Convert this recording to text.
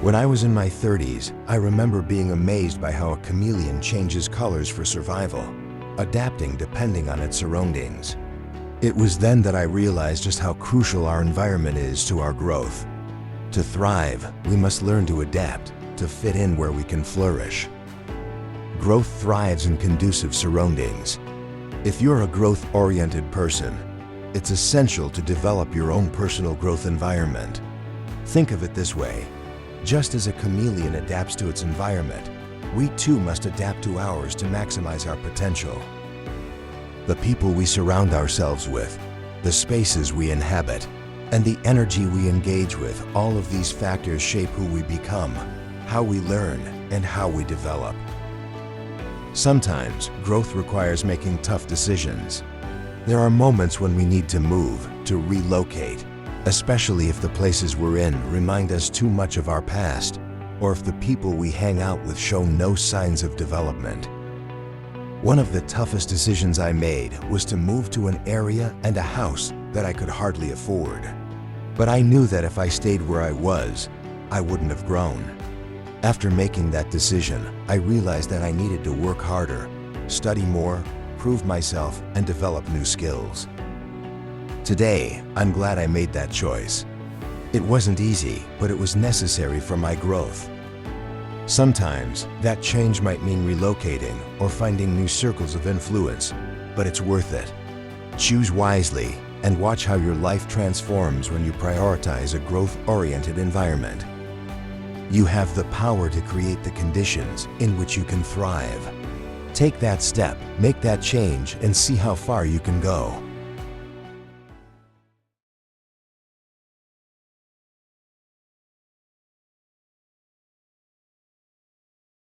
When I was in my 30s, I remember being amazed by how a chameleon changes colors for survival, adapting depending on its surroundings. It was then that I realized just how crucial our environment is to our growth. To thrive, we must learn to adapt, to fit in where we can flourish. Growth thrives in conducive surroundings. If you're a growth-oriented person, it's essential to develop your own personal growth environment. Think of it this way. Just as a chameleon adapts to its environment, we too must adapt to ours to maximize our potential. The people we surround ourselves with, the spaces we inhabit, and the energy we engage with, all of these factors shape who we become, how we learn, and how we develop. Sometimes, growth requires making tough decisions. There are moments when we need to move, to relocate, especially if the places we're in remind us too much of our past, or if the people we hang out with show no signs of development. One of the toughest decisions I made was to move to an area and a house that I could hardly afford. But I knew that if I stayed where I was, I wouldn't have grown. After making that decision, I realized that I needed to work harder, study more, prove myself, and develop new skills. Today, I'm glad I made that choice. It wasn't easy, but it was necessary for my growth. Sometimes, that change might mean relocating or finding new circles of influence, but it's worth it. Choose wisely and watch how your life transforms when you prioritize a growth-oriented environment. You have the power to create the conditions in which you can thrive. Take that step, make that change, and see how far you can go.